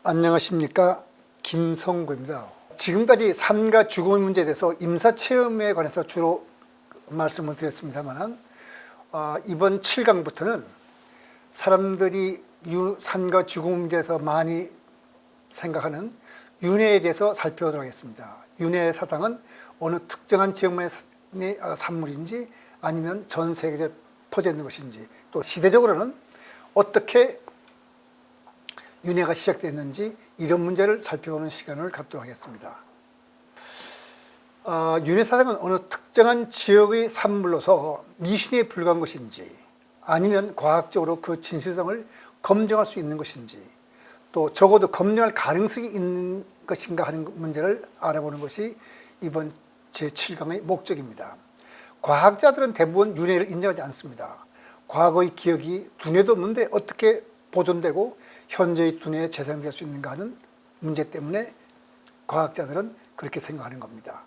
안녕하십니까, 김성구입니다. 지금까지 삶과 죽음의 문제에 대해서 임사체험에 관해서 주로 말씀을 드렸습니다만 이번 7강부터는 사람들이 삶과 죽음의 문제에서 많이 생각하는 윤회에 대해서 살펴보도록 하겠습니다. 윤회 사상은 어느 특정한 지역만의 산물인지 아니면 전 세계에 퍼져 있는 것인지, 또 시대적으로는 어떻게 윤회가 시작됐는지, 이런 문제를 살펴보는 시간을 갖도록 하겠습니다. 윤회 사상은 어느 특정한 지역의 산물로서 미신에 불과한 것인지, 아니면 과학적으로 그 진실성을 검증할 수 있는 것인지, 또 적어도 검증할 가능성이 있는 것인가 하는 문제를 알아보는 것이 이번 제7강의 목적입니다. 과학자들은 대부분 윤회를 인정하지 않습니다. 과거의 기억이 두뇌도 없는데 어떻게 보존되고 현재의 두뇌에 재생될 수 있는가 하는 문제 때문에 과학자들은 그렇게 생각하는 겁니다.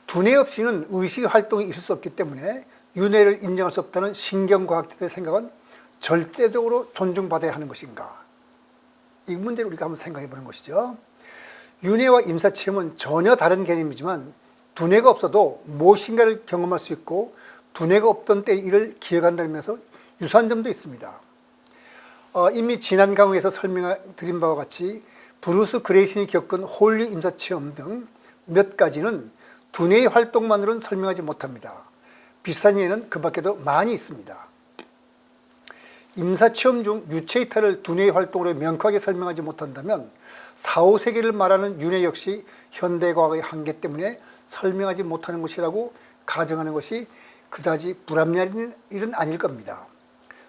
두뇌 없이는 의식 활동이 있을 수 없기 때문에 윤회를 인정할 수 없다는 신경과학자들의 생각은 절대적으로 존중받아야 하는 것인가? 이 문제를 우리가 한번 생각해 보는 것이죠. 윤회와 임사체험은 전혀 다른 개념이지만 두뇌가 없어도 무엇인가를 경험할 수 있고, 두뇌가 없던 때 이를 기억한다는 면에서 유사한 점도 있습니다. 이미 지난 강의에서 설명드린 바와 같이 브루스 그레이슨이 겪은 홀류 임사체험 등 몇 가지는 두뇌의 활동만으로는 설명하지 못합니다. 비슷한 예는 그 밖에도 많이 있습니다. 임사체험 중 유체 이탈을 두뇌의 활동으로 명확하게 설명하지 못한다면 4, 5세기를 말하는 윤회 역시 현대과학의 한계 때문에 설명하지 못하는 것이라고 가정하는 것이 그다지 불합리한 일은 아닐 겁니다.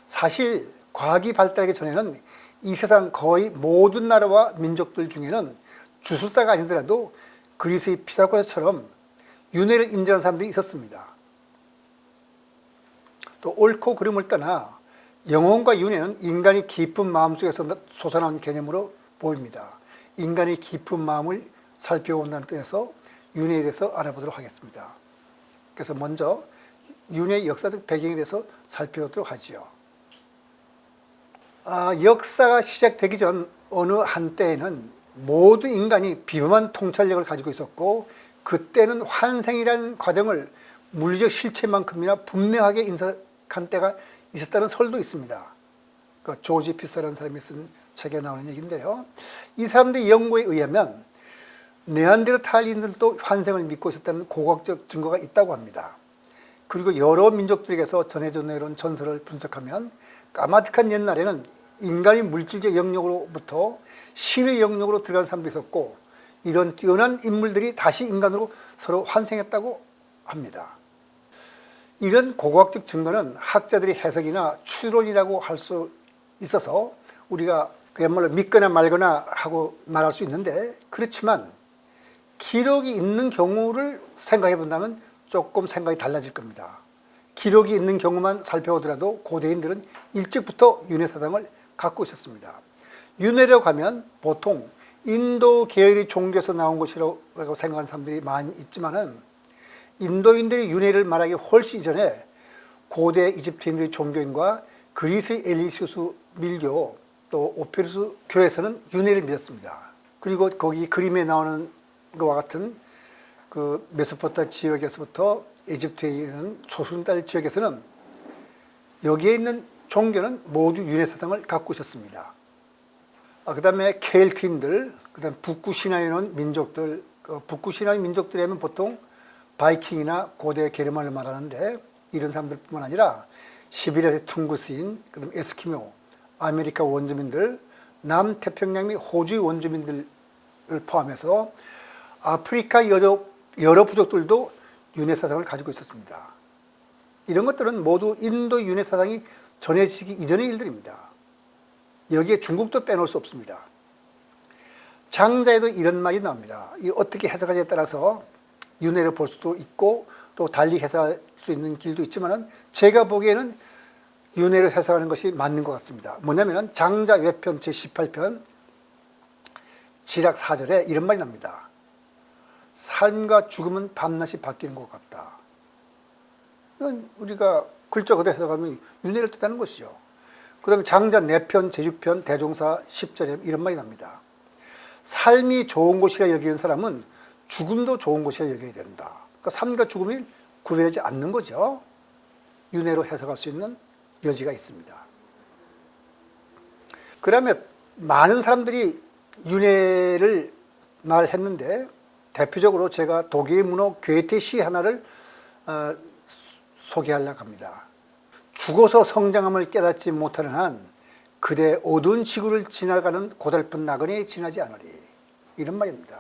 사실 과학이 발달하기 전에는 이 세상 거의 모든 나라와 민족들 중에는 주술사가 아니더라도 그리스의 피타고라스처럼 윤회를 인정하는 사람들이 있었습니다. 또 옳고 그름을 떠나 영혼과 윤회는 인간이 깊은 마음속에서 솟아나온 개념으로 보입니다. 인간의 깊은 마음을 살펴본다는 뜻에서 윤회에 대해서 알아보도록 하겠습니다. 그래서 먼저 윤회의 역사적 배경에 대해서 살펴보도록 하지요. 역사가 시작되기 전 어느 한때에는 모든 인간이 비범한 통찰력을 가지고 있었고, 그때는 환생이라는 과정을 물리적 실체만큼이나 분명하게 인식한 때가 있었다는 설도 있습니다. 그 조지 피서라는 사람이 쓴 책에 나오는 얘기인데요. 이 사람들의 연구에 의하면 네안데르탈인들도 환생을 믿고 있었다는 고고학적 증거가 있다고 합니다. 그리고 여러 민족들에게서 전해져 내려온 전설을 분석하면 까마득한 옛날에는 인간이 물질적 영역으로부터 신의 영역으로 들어간 사람도 있었고, 이런 뛰어난 인물들이 다시 인간으로 서로 환생했다고 합니다. 이런 고고학적 증거는 학자들이 해석이나 추론이라고 할 수 있어서 우리가 그야말로 믿거나 말거나 하고 말할 수 있는데, 그렇지만 기록이 있는 경우를 생각해 본다면 조금 생각이 달라질 겁니다. 기록이 있는 경우만 살펴보더라도 고대인들은 일찍부터 윤회 사상을 갖고 있었습니다. 윤회라고 하면 보통 인도 계열의 종교에서 나온 것이라고 생각하는 사람들이 많이 있지만은, 인도인들이 윤회를 말하기 훨씬 이전에 고대 이집트인들의 종교인과 그리스의 엘리시우스 밀교, 또 오페루스 교에서는 윤회를 믿었습니다. 그리고 거기 그림에 나오는 것과 같은 그 메소포타미아 지역에서부터 이집트에 있는 초승달 지역에서는 여기에 있는 종교는 모두 윤회 사상을 갖고 있었습니다. 그 다음에 켈트인들, 그 다음에 북구 신화에 있는 민족들, 북구 신화의 민족들이 하면 보통 바이킹이나 고대 게르만을 말하는데, 이런 사람들뿐만 아니라 시베리아의 퉁구스인, 그 다음에 에스키모, 아메리카 원주민들, 남태평양 및 호주의 원주민들을 포함해서 아프리카 여러 부족들도 윤회 사상을 가지고 있었습니다. 이런 것들은 모두 인도 윤회 사상이 전해지기 이전의 일들입니다. 여기에 중국도 빼놓을 수 없습니다. 장자에도 이런 말이 나옵니다. 이 어떻게 해석하냐에 따라서 윤회를 볼 수도 있고 또 달리 해석할 수 있는 길도 있지만, 제가 보기에는 윤회를 해석하는 것이 맞는 것 같습니다. 뭐냐면 장자 외편 제18편 지략 4절에 이런 말이 납니다. 삶과 죽음은 밤낮이 바뀌는 것 같다. 이건 우리가 글자 그대로 해석하면 윤회를 뜻하는 것이죠. 그다음에 장자 내편, 제주편, 대종사, 십절에 이런 말이 납니다. 삶이 좋은 곳이라 여기는 사람은 죽음도 좋은 곳이라 여겨야 된다. 그러니까 삶과 죽음이 구별하지 않는 거죠. 윤회로 해석할 수 있는 여지가 있습니다. 그러면 많은 사람들이 윤회를 말했는데 대표적으로 제가 독일 문호 괴테 시 하나를 소개하려고 합니다. 죽어서 성장함을 깨닫지 못하는 한 그대 어두운 지구를 지나가는 고달픈 나그네에 지나지 않으리. 이런 말입니다.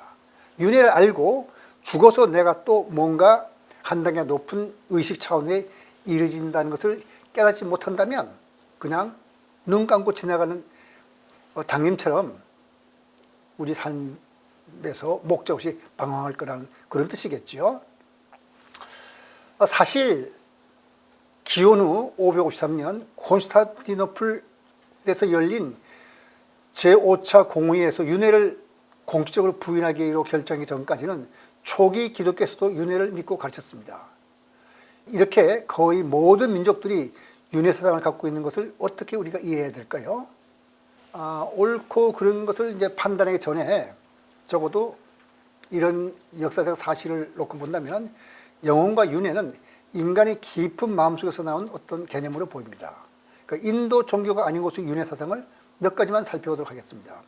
윤회를 알고 죽어서 내가 또 뭔가 한 단계 높은 의식 차원에 이르진다는 것을 깨닫지 못한다면 그냥 눈 감고 지나가는 장님처럼 우리 삶에서 목적 없이 방황할 거라는 그런 뜻이겠죠. 사실 기원 후 553년 콘스탄티노플에서 열린 제5차 공의회에서 윤회를 공식적으로 부인하기로 결정하기 전까지는 초기 기독교에서도 윤회를 믿고 가르쳤습니다. 이렇게 거의 모든 민족들이 윤회 사상을 갖고 있는 것을 어떻게 우리가 이해해야 될까요? 옳고 그런 것을 이제 판단하기 전에 적어도 이런 역사적 사실을 놓고 본다면 영혼과 윤회는 인간의 깊은 마음속에서 나온 어떤 개념으로 보입니다. 그러니까 인도 종교가 아닌 곳의 윤회 사상을 몇 가지만 살펴보도록 하겠습니다.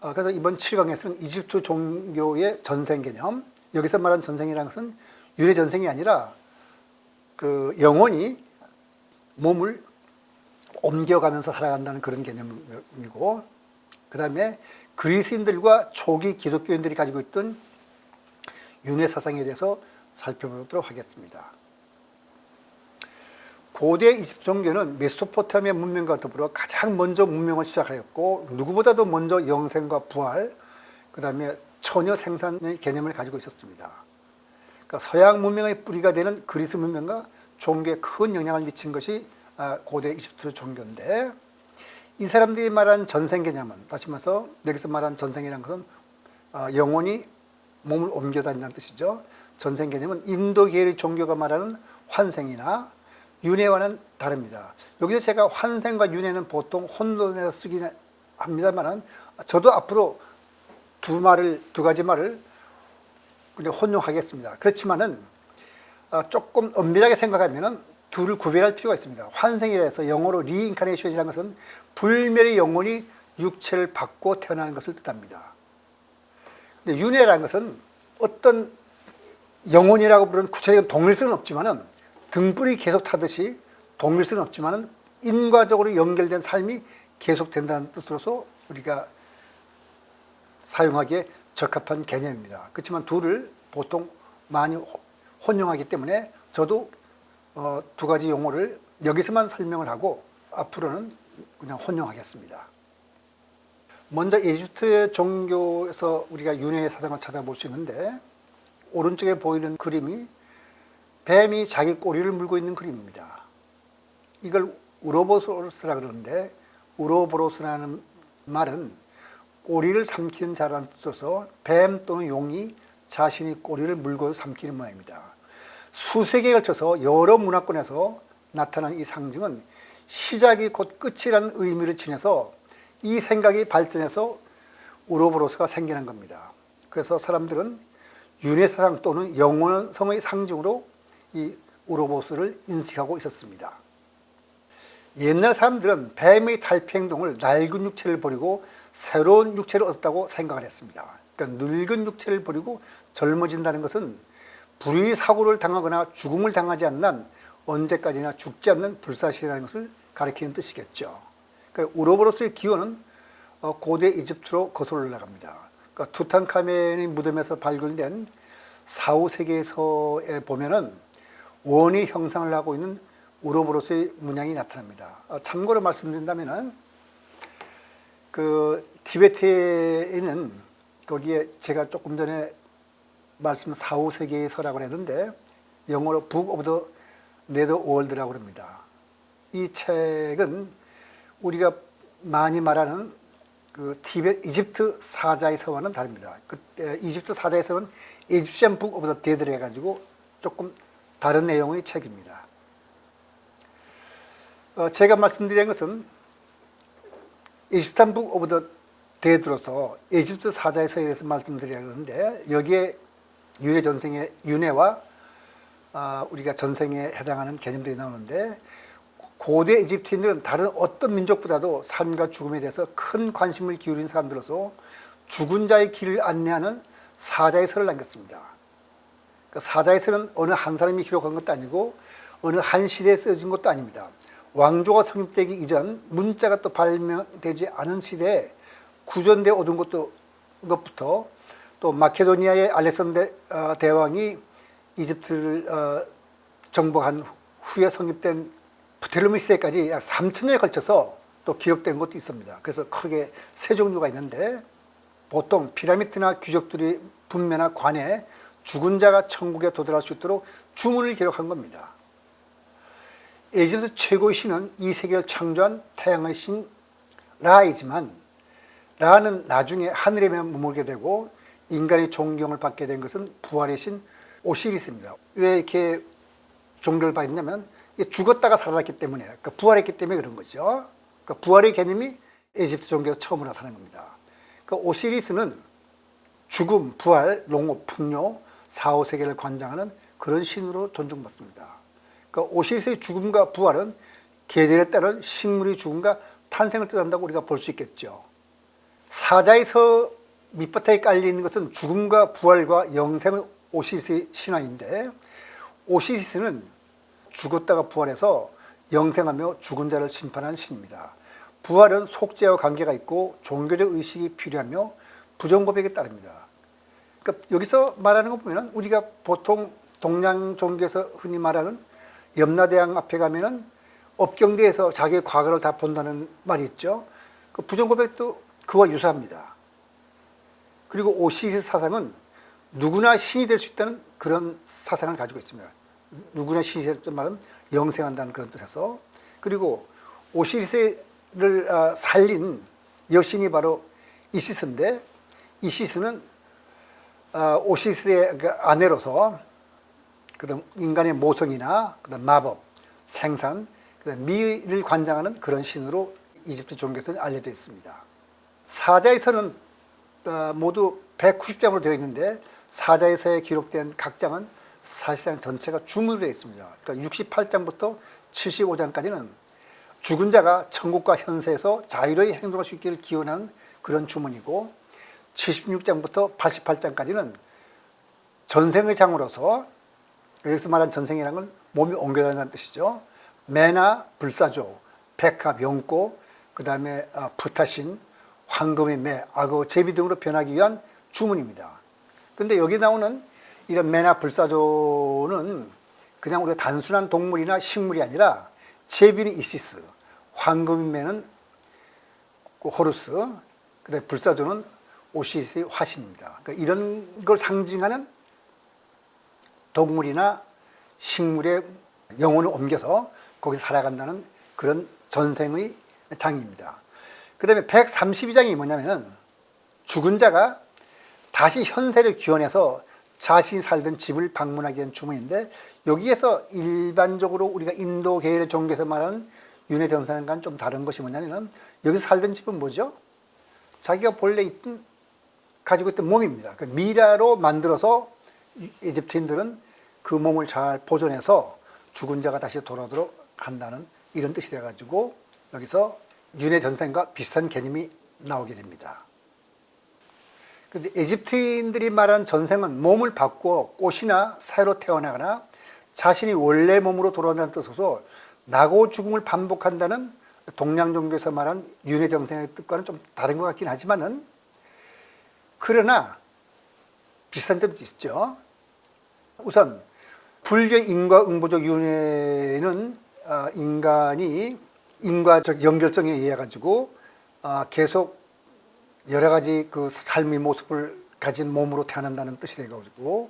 그래서 이번 7강에서는 이집트 종교의 전생 개념, 여기서 말하는 전생이라는 것은 윤회 전생이 아니라 그 영혼이 몸을 옮겨가면서 살아간다는 그런 개념이고, 그 다음에 그리스인들과 초기 기독교인들이 가지고 있던 윤회 사상에 대해서 살펴보도록 하겠습니다. 고대 이집트 종교는 메소포타미아 문명과 더불어 가장 먼저 문명을 시작하였고 누구보다도 먼저 영생과 부활, 그 다음에 처녀 생산의 개념을 가지고 있었습니다. 그러니까 서양 문명의 뿌리가 되는 그리스 문명과 종교에 큰 영향을 미친 것이 고대 이집트 종교인데, 이 사람들이 말하는 전생 개념은, 다시 말해서 여기서 말하는 전생이라는 것은 영혼이 몸을 옮겨 다닌다는 뜻이죠. 전생 개념은 인도계의 종교가 말하는 환생이나 윤회와는 다릅니다. 여기서 제가 환생과 윤회는 보통 혼돈해서 쓰긴 합니다만, 저도 앞으로 두 가지 말을 그냥 혼용하겠습니다. 그렇지만은 조금 엄밀하게 생각하면은 둘을 구별할 필요가 있습니다. 환생이라 해서 영어로 리인카네이션이라는 것은 불멸의 영혼이 육체를 받고 태어나는 것을 뜻합니다. 근데 윤회라는 것은 어떤 영혼이라고 부르는 구체적인 동일성은 없지만은 등불이 계속 타듯이 동일성은 없지만은 인과적으로 연결된 삶이 계속된다는 뜻으로서 우리가 사용하기에 적합한 개념입니다. 그렇지만 둘을 보통 많이 혼용하기 때문에 저도 두 가지 용어를 여기서만 설명을 하고 앞으로는 그냥 혼용하겠습니다. 먼저 이집트의 종교에서 우리가 윤회의 사상을 찾아볼 수 있는데, 오른쪽에 보이는 그림이 뱀이 자기 꼬리를 물고 있는 그림입니다. 이걸 우로보로스라 그러는데, 우로보로스라는 말은 꼬리를 삼키는 자라는 뜻으로서 뱀 또는 용이 자신이 꼬리를 물고 삼키는 모양입니다. 수세기에 걸쳐서 여러 문화권에서 나타난 이 상징은 시작이 곧 끝이라는 의미를 지녀서 이 생각이 발전해서 우로보로스가 생겨난 겁니다. 그래서 사람들은 윤회 사상 또는 영혼성의 상징으로 이 우로보로스를 인식하고 있었습니다. 옛날 사람들은 뱀의 탈피 행동을 낡은 육체를 버리고 새로운 육체를 얻었다고 생각을 했습니다. 그러니까 늙은 육체를 버리고 젊어진다는 것은 불의 사고를 당하거나 죽음을 당하지 않는 한 언제까지나 죽지 않는 불사실이라는 것을 가리키는 뜻이겠죠. 그러니까 우로보로스의 기원은 고대 이집트로 거슬러 올라갑니다. 그러니까 투탕카멘의 무덤에서 발굴된 4, 5세기서에 보면은 원의 형상을 하고 있는 우로보로스의 문양이 나타납니다. 참고로 말씀드린다면은 그 티베트에 있는 거기에 제가 조금 전에 말씀 4, 5세기의 서라고 했는데 영어로 Book of the Netherworld라고 합니다. 이 책은 우리가 많이 말하는 그 이집트 사자의 서와는 다릅니다. 그때 이집트 사자의 서는 Egyptian Book of the Dead를 해가지고 조금 다른 내용의 책입니다. 제가 말씀드린 것은 이집트한 북 오브 더 데드로서 이집트 사자의 서에 대해서 말씀드려야 하는데 여기에 윤회 전생의 윤회와 우리가 전생에 해당하는 개념들이 나오는데 고대 이집트인들은 다른 어떤 민족보다도 삶과 죽음에 대해서 큰 관심을 기울인 사람들로서 죽은 자의 길을 안내하는 사자의 서를 남겼습니다. 그러니까 사자의 서는 어느 한 사람이 기록한 것도 아니고 어느 한 시대에 쓰여진 것도 아닙니다. 왕조가 성립되기 이전 문자가 또 발명되지 않은 시대에 구전되어 오던 것부터 또 마케도니아의 알렉산더 대왕이 이집트를 정복한 후에 성립된 프텔로미 시대까지 약 3,000년에 걸쳐서 또 기록된 것도 있습니다. 그래서 크게 세 종류가 있는데 보통 피라미드나 귀족들이 분묘나 관에 죽은 자가 천국에 도달할 수 있도록 주문을 기록한 겁니다. 이집트 최고의 신은 이 세계를 창조한 태양의 신 라이지만 라는 나중에 하늘에 머물게 되고 인간의 존경을 받게 된 것은 부활의 신 오시리스입니다. 왜 이렇게 존경을 받았냐면 죽었다가 살아났기 때문에, 그러니까 부활했기 때문에 그런 거죠. 그러니까 부활의 개념이 이집트 종교에서 처음으로 나타난 겁니다. 그러니까 오시리스는 죽음, 부활, 농업, 풍요, 사후 세계를 관장하는 그런 신으로 존중받습니다. 그러니까 오시리스의 죽음과 부활은 계절에 따른 식물의 죽음과 탄생을 뜻한다고 우리가 볼 수 있겠죠. 사자의 서 밑바탕에 깔려있는 것은 죽음과 부활과 영생의 오시리스의 신화인데 오시리스는 죽었다가 부활해서 영생하며 죽은 자를 심판하는 신입니다. 부활은 속죄와 관계가 있고 종교적 의식이 필요하며 부정고백에 따릅니다. 그러니까 여기서 말하는 거 보면 우리가 보통 동양 종교에서 흔히 말하는 염라대왕 앞에 가면은 업경대에서 자기의 과거를 다 본다는 말이 있죠. 그 부정고백도 그와 유사합니다. 그리고 오시리스 사상은 누구나 신이 될 수 있다는 그런 사상을 가지고 있습니다. 누구나 신이 될 수 있다는 말은 영생한다는 그런 뜻에서. 그리고 오시리스를 살린 여신이 바로 이시스인데 이시스는 오시리스의 아내로서 그다음 인간의 모성이나 그다음 마법, 생산, 그다음 미를 관장하는 그런 신으로 이집트 종교에서는 알려져 있습니다. 사자의 서는 모두 190장으로 되어 있는데 사자의 서에 기록된 각 장은 사실상 전체가 주문으로 되어 있습니다. 그러니까 68장부터 75장까지는 죽은 자가 천국과 현세에서 자유로이 행동할 수 있기를 기원하는 그런 주문이고 76장부터 88장까지는 전생의 장으로서 여기서 말한 전생이라는 건 몸이 옮겨다닌다는 뜻이죠. 매나 불사조, 백합, 용고, 그 다음에 부타신, 황금의 매, 악어, 제비 등으로 변하기 위한 주문입니다. 그런데 여기 나오는 이런 매나 불사조는 그냥 우리가 단순한 동물이나 식물이 아니라 제비는 이시스, 황금의 매는 호루스, 그다음에 불사조는 오시리스의 화신입니다. 그러니까 이런 걸 상징하는 동물이나 식물의 영혼을 옮겨서 거기서 살아간다는 그런 전생의 장입니다. 그 다음에 132장이 뭐냐면은 죽은 자가 다시 현세를 기원해서 자신이 살던 집을 방문하기 위한 주문인데 여기에서 일반적으로 우리가 인도 계열의 종교에서 말하는 윤회전생과는 좀 다른 것이 뭐냐면은 여기서 살던 집은 뭐죠? 자기가 본래 가지고 있던 몸입니다. 그 미라로 만들어서 이집트인들은 그 몸을 잘 보존해서 죽은 자가 다시 돌아오도록 한다는 이런 뜻이 돼가지고 여기서 윤회전생과 비슷한 개념이 나오게 됩니다. 그래서 이집트인들이 말한 전생은 몸을 바꾸어 꽃이나 새로 태어나거나 자신이 원래 몸으로 돌아온다는 뜻으로서 나고 죽음을 반복한다는 동양 종교에서 말한 윤회전생의 뜻과는 좀 다른 것 같긴 하지만은 그러나 비슷한 점도 있죠. 우선 불교 인과응보적 윤회는 인간이 인과적 연결성에 의해 가지고 계속 여러 가지 그 삶의 모습을 가진 몸으로 태어난다는 뜻이 되고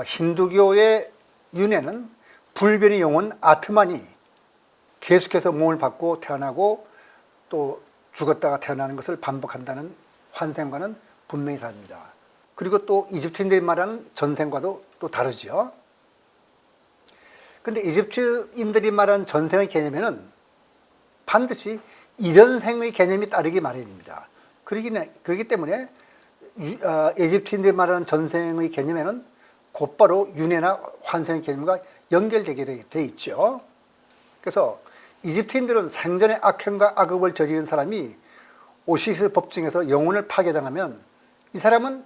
힌두교의 윤회는 불변의 영혼 아트만이 계속해서 몸을 받고 태어나고 또 죽었다가 태어나는 것을 반복한다는 환생과는 분명히 다릅니다. 그리고 또 이집트인들이 말하는 전생과도 또 다르죠. 근데 이집트인들이 말하는 전생의 개념에는 반드시 이전생의 개념이 따르기 마련입니다. 그렇기 때문에 에집트인들이 말하는 전생의 개념에는 곧바로 윤회나 환생의 개념과 연결되게 돼 있죠. 그래서 이집트인들은 생전에 악행과 악업을 저지른 사람이 오시리스 법정에서 영혼을 파괴당하면 이 사람은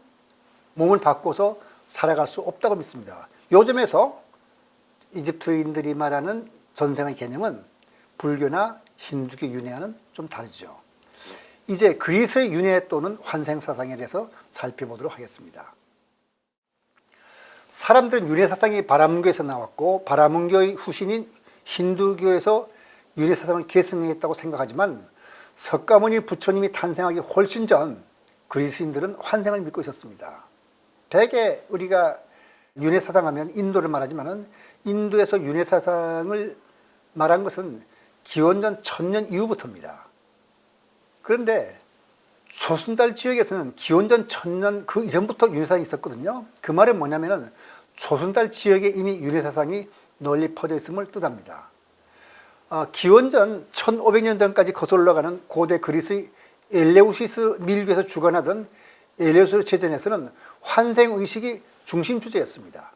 몸을 바꿔서 살아갈 수 없다고 믿습니다. 요즘에서 이집트인들이 말하는 전생의 개념은 불교나 힌두교 윤회와는 좀 다르죠. 이제 그리스의 윤회 또는 환생 사상에 대해서 살펴보도록 하겠습니다. 사람들은 윤회 사상이 바라문교에서 나왔고 바라문교의 후신인 힌두교에서 윤회 사상을 계승했다고 생각하지만 석가모니 부처님이 탄생하기 훨씬 전 그리스인들은 환생을 믿고 있었습니다. 대개 우리가 윤회 사상하면 인도를 말하지만 인도에서 윤회 사상을 말한 것은 기원전 1000년 이후부터입니다. 그런데 조순달 지역에서는 기원전 1000년 그 이전부터 윤회 사상이 있었거든요. 그 말은 뭐냐면 조순달 지역에 이미 윤회 사상이 널리 퍼져 있음을 뜻합니다. 기원전 1500년 전까지 거슬러 올라가는 고대 그리스의 엘레우시스 밀교에서 주관하던 엘레우시스 제전에서는 환생의식이 중심 주제였습니다.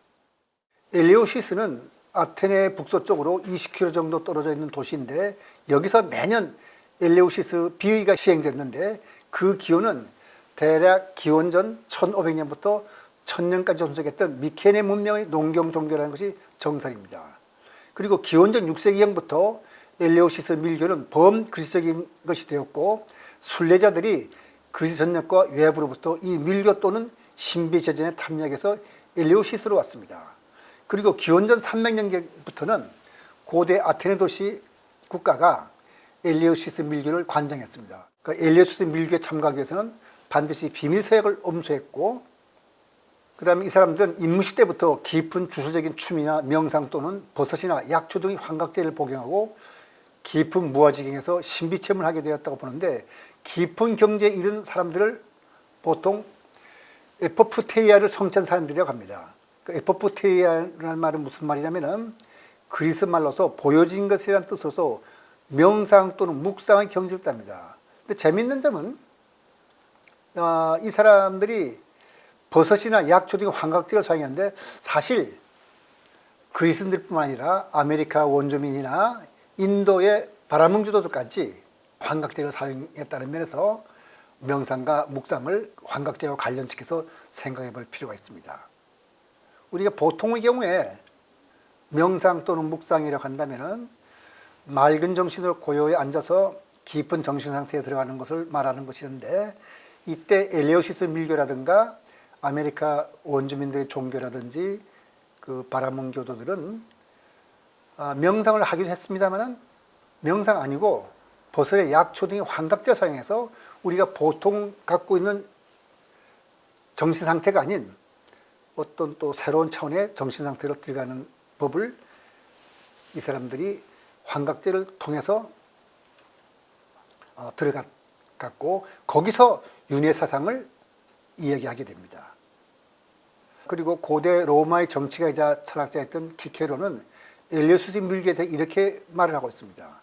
엘레우시스는 아테네 북서쪽으로 20km 정도 떨어져 있는 도시인데 여기서 매년 엘레우시스 비의가 시행됐는데 그 기원은 대략 기원전 1500년부터 1000년까지 존속했던 미케네 문명의 농경 종교라는 것이 정설입니다. 그리고 기원전 6세기경부터 엘레우시스 밀교는 범그리스적인 것이 되었고 순례자들이 그리스 전역과 외부로부터 이 밀교 또는 신비제전에 탐닉해서 엘레우시스로 왔습니다. 그리고 기원전 300년경부터는 고대 아테네 도시 국가가 엘레우시스 밀교를 관장했습니다. 그러니까 엘레우시스 밀교에 참가하기 위해서는 반드시 비밀서약을 엄수했고 그 다음에 이 사람들은 인무시 때부터 깊은 주소적인 춤이나 명상 또는 버섯이나 약초 등의 환각제를 복용하고 깊은 무아지경에서 신비체험을 하게 되었다고 보는데 깊은 경지에 이른 사람들을 보통 에포프테이아를 성취한 사람들이라고 합니다. 그 에포프테이아라는 말은 무슨 말이냐면은 그리스 말로서 보여진 것이라는 뜻으로서 명상 또는 묵상의 경지를 땁니다. 근데 재밌는 점은 이 사람들이 버섯이나 약초 등의 환각제를 사용했는데 사실 그리스인들뿐만 아니라 아메리카 원주민이나 인도의 바라문교도들까지 환각제를 사용했다는 면에서 명상과 묵상을 환각제와 관련시켜서 생각해 볼 필요가 있습니다. 우리가 보통의 경우에 명상 또는 묵상이라고 한다면 맑은 정신으로 고요히 앉아서 깊은 정신 상태에 들어가는 것을 말하는 것이었는데 이때 엘레우시스 밀교라든가 아메리카 원주민들의 종교라든지 그 바라문교도들은 명상을 하기도 했습니다만 명상 아니고 버섯의 약초 등의 환각제 사용해서 우리가 보통 갖고 있는 정신 상태가 아닌 어떤 또 새로운 차원의 정신 상태로 들어가는 법을 이 사람들이 환각제를 통해서 들어갔고 거기서 윤회 사상을 이야기하게 됩니다. 그리고 고대 로마의 정치가이자 철학자였던 키케로는 엘레우시스 밀교에 대해 이렇게 말을 하고 있습니다.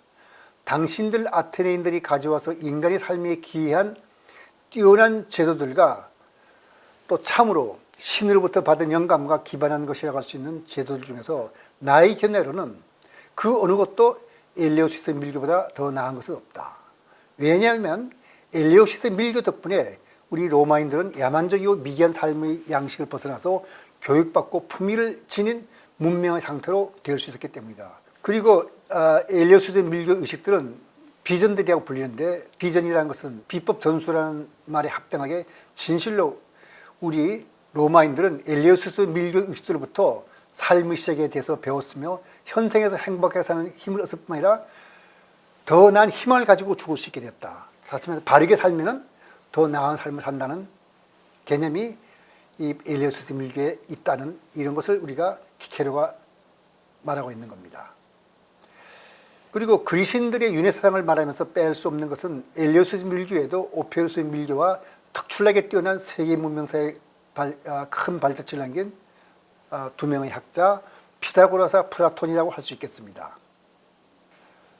당신들 아테네인들이 가져와서 인간의 삶에 기이한 뛰어난 제도들과 또 참으로 신으로부터 받은 영감과 기반한 것이라고 할 수 있는 제도들 중에서 나의 견해로는 그 어느 것도 엘레우시스 밀교보다 더 나은 것은 없다. 왜냐하면 엘레우시스 밀교 덕분에 우리 로마인들은 야만적이고 미개한 삶의 양식을 벗어나서 교육받고 품위를 지닌 문명의 상태로 될 수 있었기 때문이다. 그리고 엘레우시스 밀교 의식들은 비전들이라고 불리는데 비전이라는 것은 비법 전수라는 말에 합당하게 진실로 우리 로마인들은 엘레우시스 밀교 의식들로부터 삶의 시작에 대해서 배웠으며 현생에서 행복하게 사는 힘을 얻을 뿐만 아니라 더 나은 희망을 가지고 죽을 수 있게 됐다. 사실 바르게 살면 더 나은 삶을 산다는 개념이 이 엘레우시스 밀교에 있다는 이런 것을 우리가 키케로가 말하고 있는 겁니다. 그리고 그리스인들의 윤회 사상을 말하면서 뺄 수 없는 것은 엘레우시스 밀교에도 오페우스 밀교와 특출나게 뛰어난 세계 문명사의 큰 발자취를 남긴 두 명의 학자 피타고라스와 플라톤이라고 할 수 있겠습니다.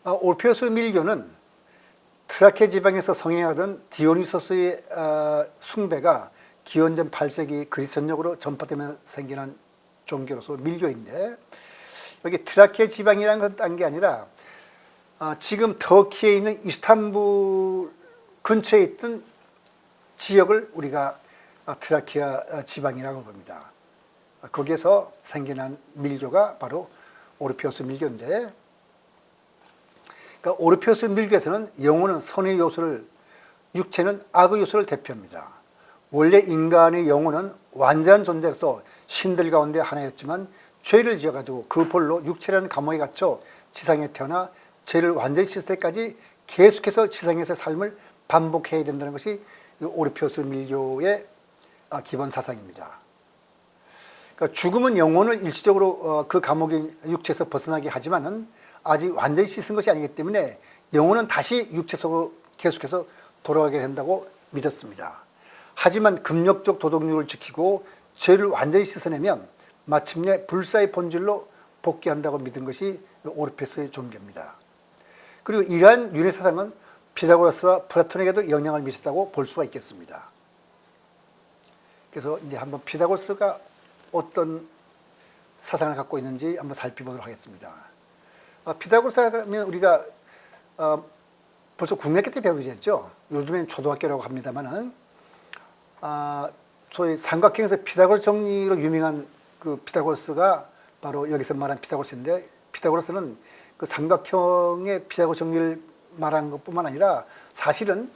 오페우스 밀교는 트라케 지방에서 성행하던 디오니소스의 숭배가 기원전 8세기 그리스 전역으로 전파되며 생겨난 종교로서 밀교인데, 여기 트라케 지방이라는 건 딴 게 아니라 지금 터키에 있는 이스탄불 근처에 있던 지역을 우리가 트라키아 지방이라고 봅니다. 거기에서 생겨난 밀교가 바로 오르피우스 밀교인데, 그러니까 오르피우스 밀교에서는 영혼은 선의 요소를, 육체는 악의 요소를 대표합니다. 원래 인간의 영혼은 완전한 존재로서 신들 가운데 하나였지만 죄를 지어가지고 그 볼로 육체라는 감옥에 갇혀 지상에 태어나 죄를 완전히 씻을 때까지 계속해서 지상에서 삶을 반복해야 된다는 것이 오르피우스 밀교의 기본 사상입니다. 그러니까 죽음은 영혼을 일시적으로 그 감옥인 육체에서 벗어나게 하지만은 아직 완전히 씻은 것이 아니기 때문에 영혼은 다시 육체 속으로 계속해서 돌아가게 된다고 믿었습니다. 하지만 금욕적 도덕률을 지키고 죄를 완전히 씻어내면 마침내 불사의 본질로 복귀한다고 믿은 것이 오르피우스의 종교입니다. 그리고 이러한 윤회 사상은 피타고라스와 플라톤에게도 영향을 미쳤다고 볼 수가 있겠습니다. 그래서 이제 한번 피타고라스가 어떤 사상을 갖고 있는지 한번 살펴보도록 하겠습니다. 피타고라스는 우리가 벌써 국민학교 때 배우게 됐죠. 요즘엔 초등학교라고 합니다만은 소위 삼각형에서 피타고라스 정리로 유명한 그 피타고라스가 바로 여기서 말한 피타고라스인데, 피타고라스는 그 삼각형의 피타고라스 정리를 말한 것뿐만 아니라 사실은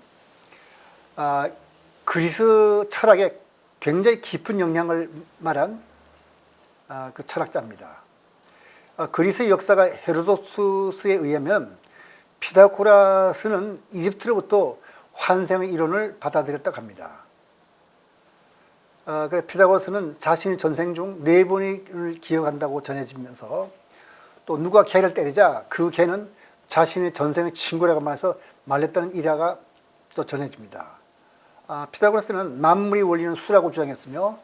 그리스 철학에 굉장히 깊은 영향을 말한 그 철학자입니다. 그리스의 역사가 헤로도투스에 의하면 피타고라스는 이집트로부터 환생의 이론을 받아들였다고 합니다. 그래서 피타고라스는 자신의 전생 중 4번을 기억한다고 전해지면서, 또 누가 개를 때리자 그 개는 자신의 전생의 친구라고 말해서 말렸다는 일화가 또 전해집니다. 피타고라스는 만물의 원리는 수라고 주장했으며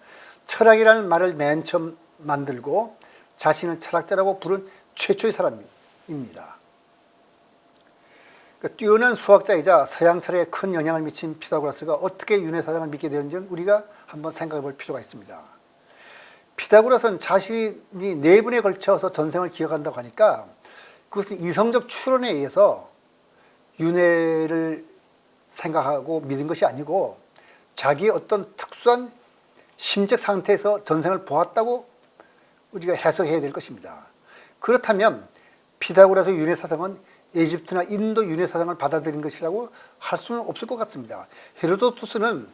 철학이라는 말을 맨 처음 만들고 자신을 철학자라고 부른 최초의 사람입니다. 그러니까 뛰어난 수학자이자 서양 철학에 큰 영향을 미친 피타고라스가 어떻게 윤회 사상을 믿게 되었는지는 우리가 한번 생각해 볼 필요가 있습니다. 피타고라스는 자신이 4번에 걸쳐서 전생을 기억한다고 하니까 그것은 이성적 추론에 의해서 윤회를 생각하고 믿은 것이 아니고 자기의 어떤 특수한 심적 상태에서 전생을 보았다고 우리가 해석해야 될 것입니다. 그렇다면 피타고라스의 윤회 사상은 이집트나 인도 윤회 사상을 받아들인 것이라고 할 수는 없을 것 같습니다. 헤로도투스는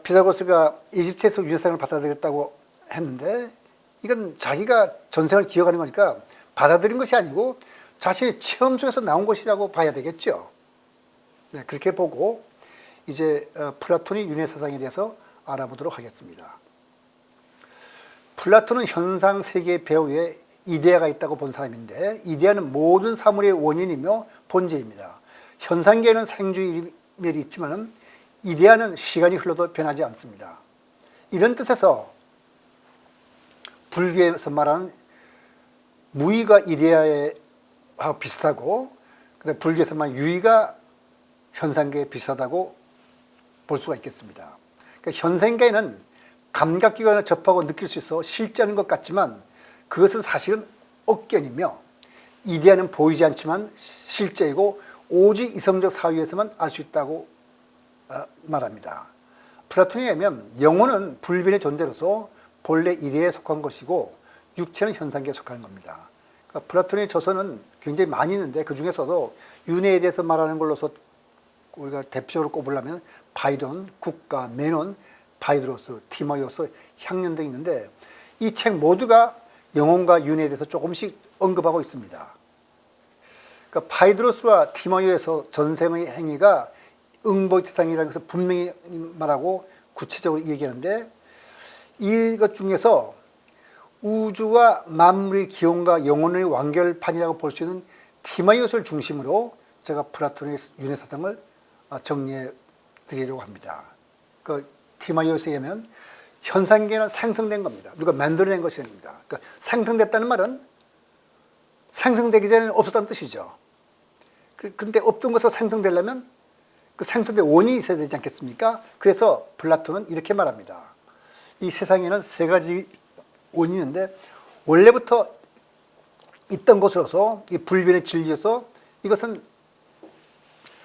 피타고라스가 이집트에서 윤회 사상을 받아들였다고 했는데, 이건 자기가 전생을 기억하는 거니까 받아들인 것이 아니고 자신의 체험 속에서 나온 것이라고 봐야 되겠죠. 네, 그렇게 보고 이제 플라톤의 윤회 사상에 대해서 알아보도록 하겠습니다. 플라톤은 현상 세계의 배후에 이데아가 있다고 본 사람인데, 이데아는 모든 사물의 원인이며 본질입니다. 현상계에는 생주일멸이 있지만 이데아는 시간이 흘러도 변하지 않습니다. 이런 뜻에서 불교에서 말하는 무의가 이데아하고 비슷하고, 불교에서 말하는 유의가 현상계에 비슷하다고 볼 수가 있겠습니다. 그러니까 현상계는 감각기관을 접하고 느낄 수 있어 실제하는 것 같지만 그것은 사실은 억견이며, 이데아는 보이지 않지만 실제이고 오직 이성적 사유에서만 알 수 있다고 말합니다. 플라톤에 의하면 영혼은 불변의 존재로서 본래 이데아에 속한 것이고 육체는 현상계에 속하는 겁니다. 그러니까 플라톤의 저서는 굉장히 많이 있는데 그 중에서도 윤회에 대해서 말하는 걸로서 우리가 대표적으로 꼽으려면 파이돈, 국가, 메논, 바이드로스, 티마이오스, 향년 등이 있는데 이 책 모두가 영혼과 윤회에 대해서 조금씩 언급하고 있습니다. 그러니까 파이드로스와 티마이오에서 전생의 행위가 응보이트상이라는 것을 분명히 말하고 구체적으로 얘기하는데, 이것 중에서 우주와 만물의 기원과 영혼의 완결판이라고 볼 수 있는 티마이오스를 중심으로 제가 플라톤의 윤회 사상을 정리해 드리려고 합니다. 그 티마이오스에 의하면 현상계는 생성된 겁니다. 누가 만들어낸 것이 아닙니다. 그러니까 생성됐다는 말은 생성되기 전에는 없었다는 뜻이죠. 그런데 없던 것을 생성되려면 그 생성된 원인이 있어야 되지 않겠습니까? 그래서 플라톤은 이렇게 말합니다. 이 세상에는 세 가지 원인이 있는데 원래부터 있던 것으로서 이 불변의 진리여서 이것은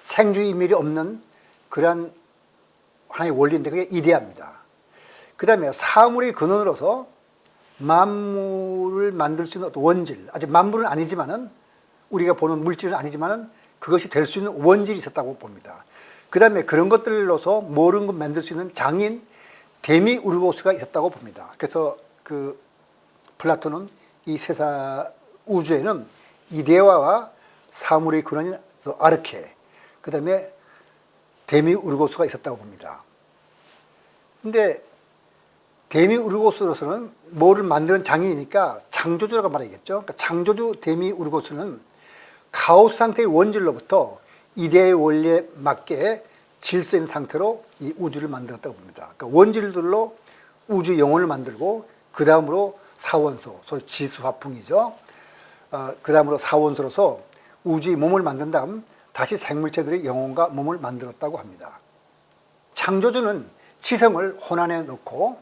생주의밀이 없는 그러한 하나의 원리인데 그게 이데아입니다. 그 다음에 사물의 근원으로서 만물을 만들 수 있는 어떤 원질, 아직 만물은 아니지만은 우리가 보는 물질은 아니지만은 그것이 될 수 있는 원질이 있었다고 봅니다. 그 다음에 그런 것들로서 모르는 것 만들 수 있는 장인 데미우르고스가 있었다고 봅니다. 그래서 그 플라톤은 이 세상 우주에는 이데아와 사물의 근원인 아르케, 그 다음에 데미우르고스가 있었다고 봅니다. 근데 데미우르고스로서는 뭐를 만드는 장인이니까 창조주라고 말하겠죠. 그러니까 창조주 데미우르고스는 카오스 상태의 원질로부터 이데아의 원리에 맞게 질서 있는 상태로 이 우주를 만들었다고 봅니다. 그러니까 원질들로 우주 영혼을 만들고 그 다음으로 사원소, 소위 지수화풍이죠. 그 다음으로 사원소로서 우주의 몸을 만든 다음 다시 생물체들의 영혼과 몸을 만들었다고 합니다. 창조주는 지성을 혼 안에 넣고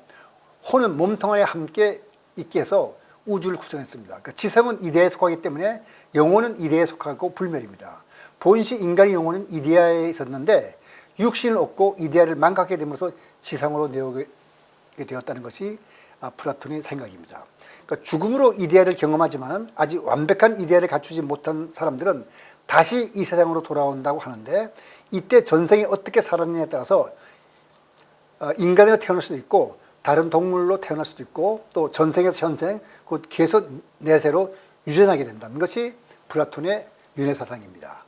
혼은 몸통 안에 함께 있게 해서 우주를 구성했습니다. 그러니까 지성은 이데아에 속하기 때문에 영혼은 이데아에 속하고 불멸입니다. 본시 인간의 영혼은 이데아에 있었는데 육신을 얻고 이데아를 망각하게 됨으로써 지상으로 내오게 되었다는 것이 플라톤의 생각입니다. 그러니까 죽음으로 이데아를 경험하지만 아직 완벽한 이데아를 갖추지 못한 사람들은 다시 이 세상으로 돌아온다고 하는데 이때 전생에 어떻게 살았느냐에 따라서 인간으로 태어날 수도 있고 다른 동물로 태어날 수도 있고 또 전생에서 현생, 곧 계속 내세로 유전하게 된다는 것이 플라톤의 윤회사상입니다.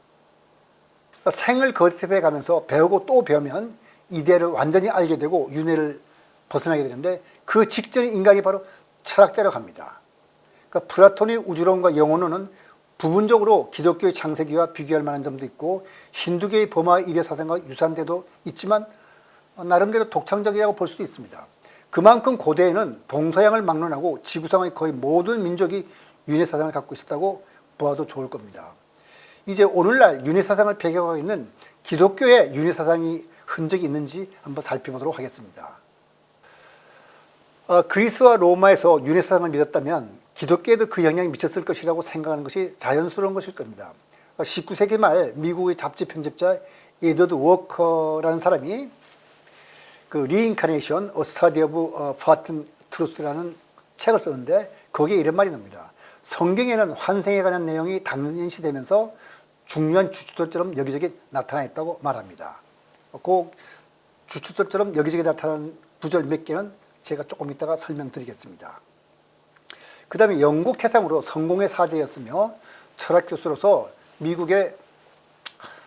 생을 거듭해 가면서 배우고 또 배우면 이데아를 완전히 알게 되고 윤회를 벗어나게 되는데 그 직전의 인간이 바로 철학자라고 합니다. 그러니까 플라톤의 우주론과 영혼론은 부분적으로 기독교의 창세기와 비교할 만한 점도 있고 힌두교의 범화 이래 사상과 유사한데도 있지만 나름대로 독창적이라고 볼 수도 있습니다. 그만큼 고대에는 동서양을 막론하고 지구상의 거의 모든 민족이 윤회 사상을 갖고 있었다고 보아도 좋을 겁니다. 이제 오늘날 윤회 사상을 배경하고 있는 기독교의 윤회 사상이 흔적이 있는지 한번 살펴보도록 하겠습니다. 그리스와 로마에서 윤회 사상을 믿었다면 기독교에도 그 영향이 미쳤을 것이라고 생각하는 것이 자연스러운 것일 겁니다. 19세기 말 미국의 잡지 편집자 에드워드 워커라는 사람이 그 Reincarnation, A Study of Forgotten Truth라는 책을 썼는데 거기에 이런 말이 나옵니다. 성경에는 환생에 관한 내용이 당연시되면서 중요한 주춧돌처럼 여기저기 나타나 있다고 말합니다. 그 주춧돌처럼 여기저기 나타난 구절 몇 개는 제가 조금 이따가 설명드리겠습니다. 그 다음에 영국 태상으로 성공의 사제였으며 철학 교수로서 미국의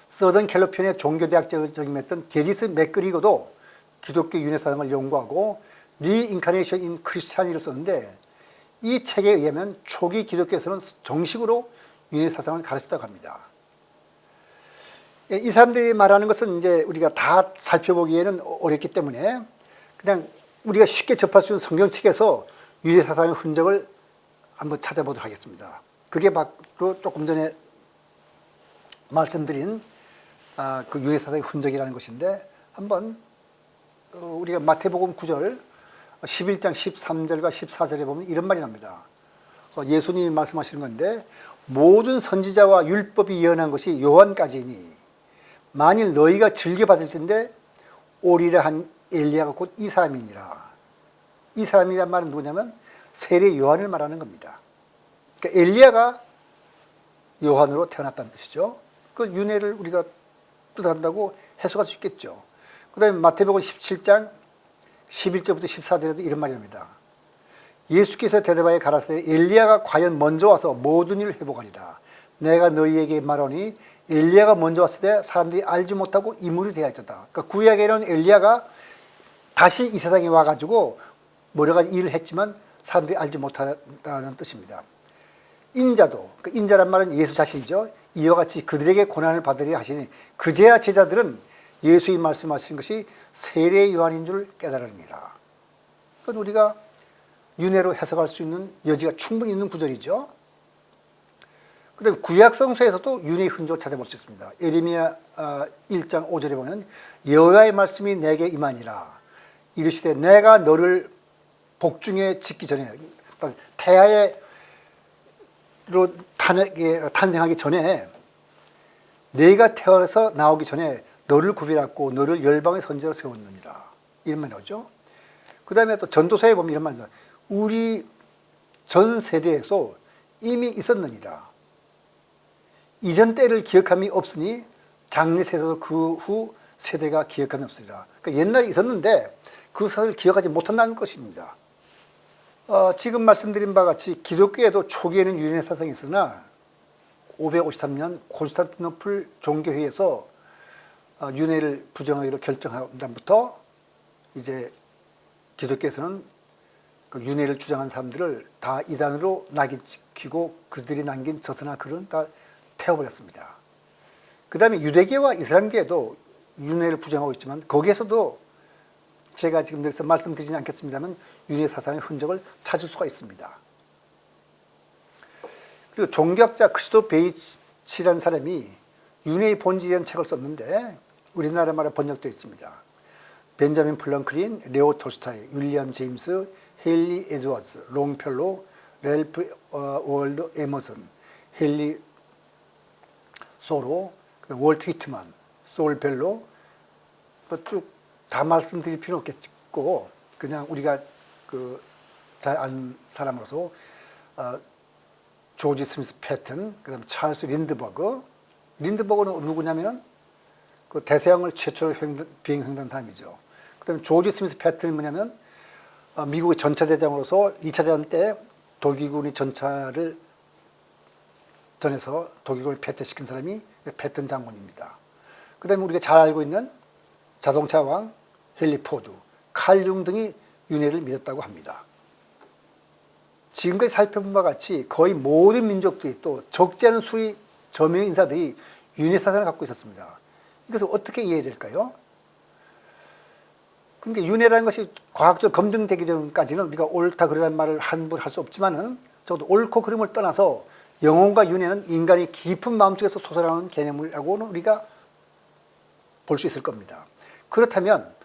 서던 캘리포니아 종교대학장을 적임했던 게리스 맥그리거도 기독교 윤회 사상을 연구하고 리인카네이션 인 크리스찬이를 썼는데 이 책에 의하면 초기 기독교에서는 정식으로 윤회 사상을 가르쳤다고 합니다. 이 사람들이 말하는 것은 이제 우리가 다 살펴보기에는 어렵기 때문에 그냥 우리가 쉽게 접할 수 있는 성경책에서 윤회 사상의 흔적을 한번 찾아보도록 하겠습니다. 그게 바로 조금 전에 말씀드린 그 윤회 사상의 흔적이라는 것인데 한번 우리가 마태복음 9절 11장 13절과 14절에 보면 이런 말이 납니다. 예수님이 말씀하시는 건데 모든 선지자와 율법이 예언한 것이 요한까지니 만일 너희가 즐겨받을 텐데 오리라 한 엘리야가 곧 이 사람이니라. 이 사람이란 말은 누구냐면 세례 요한을 말하는 겁니다. 그러니까 엘리야가 요한으로 태어났다는 뜻이죠. 그 윤회를 우리가 뜻한다고 해석할 수 있겠죠. 그 다음에 마태복음 17장 11절부터 14절에도 이런 말이 납니다. 예수께서 대답하여 가라사대 엘리야가 과연 먼저 와서 모든 일을 회복하리라. 내가 너희에게 말하니 엘리야가 먼저 왔을 때 사람들이 알지 못하고 이물이 되어있었다. 그러니까 구약에는 엘리야가 다시 이 세상에 와가지고 여러 가지 일을 했지만 사람들이 알지 못한다는 뜻입니다. 인자도, 그 인자란 말은 예수 자신이죠. 이와 같이 그들에게 고난을 받으려 하시니 그제야 제자들은 예수의 말씀하신 것이 세례 요한인 줄 깨달으니라. 그건 우리가 윤회로 해석할 수 있는 여지가 충분히 있는 구절이죠. 그다음에 구약 성서에서도 윤회의 흔적을 찾아볼 수 있습니다. 예레미야 1장 5절에 보면 여호와의 말씀이 내게 임하니라 이르시되 내가 너를 복중에 짓기 전에 태아로 탄생하기 전에 네가 태어나서 나오기 전에 너를 구별하고 너를 열방의 선지자로 세웠느니라 이런 말이 나오죠. 그 다음에 또 전도서에 보면 이런 말이 나와요. 우리 전 세대에서 이미 있었느니라. 이전 때를 기억함이 없으니 장래 세대도 그 후 세대가 기억함이 없으리라. 그러니까 옛날에 있었는데 그 사실을 기억하지 못한다는 것입니다. 지금 말씀드린 바와 같이 기독교에도 초기에는 유인의 사상이 있으나 553년 콘스탄티노플 종교회의에서 윤회를 부정하기로 결정한 다음부터 이제 기독교에서는 그 윤회를 주장한 사람들을 다 이단으로 낙인찍히고 그들이 남긴 저서나 글은 다 태워버렸습니다. 그 다음에 유대교와 이슬람교에도 윤회를 부정하고 있지만 거기에서도 제가 지금 여기서 말씀드리지 않겠습니다만 윤회 사상의 흔적을 찾을 수가 있습니다. 그리고 종교학자 크리스토프 베이치라는 사람이 윤회의 본질이라는 책을 썼는데 우리나라 말에 번역되어 있습니다. 벤자민 플랑클린, 레오 톨스토이, 윌리엄 제임스, 헤일리 에드워즈, 롱펠로, 렐프 월드 에머슨, 헨리 소로, 월트 히트만, 솔벨로 쭉 다 말씀드릴 필요 없겠고 그냥 우리가 그 잘 아는 사람으로서 조지 스미스 패튼, 그다음 찰스 린드버그는 누구냐면은 그 대서양을 최초로 비행했던 사람이죠. 그다음에 조지 스미스 패튼이 뭐냐면 미국의 전차대장으로서 2차 대전 때 독일군이 전차를 전해서 독일군을 패퇴시킨 사람이 패튼 장군입니다. 그다음에 우리가 잘 알고 있는 자동차 왕 헨리 포드, 칼 융 등이 윤회를 믿었다고 합니다. 지금까지 살펴본 바와 같이 거의 모든 민족들이 또 적지 않은 수의 저명 인사들이 윤회 사상을 갖고 있었습니다. 이것을 어떻게 이해해야 될까요? 그러니까 윤회라는 것이 과학적으로 검증되기 전까지는 우리가 옳다 그러다는 말을 함부로 할 수 없지만은 적어도 옳고 그름을 떠나서 영혼과 윤회는 인간이 깊은 마음속에서 솟아나는 개념이라고는 우리가 볼 수 있을 겁니다. 그렇다면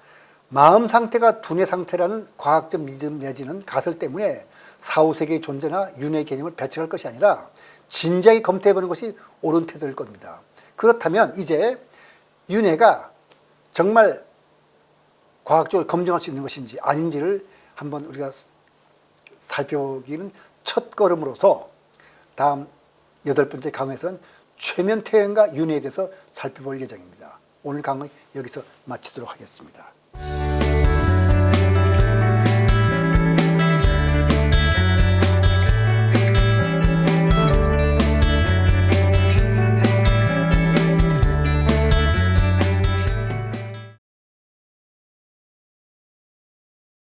마음 상태가 두뇌 상태라는 과학적 믿음 내지는 가설 때문에 사후세계의 존재나 윤회의 개념을 배척할 것이 아니라 진지하게 검토해보는 것이 옳은 태도일 겁니다. 그렇다면 이제 윤회가 정말 과학적으로 검증할 수 있는 것인지 아닌지를 한번 우리가 살펴보기는 첫 걸음으로서 다음 8번째 강의에서는 최면 퇴행과 윤회에 대해서 살펴볼 예정입니다. 오늘 강의 여기서 마치도록 하겠습니다.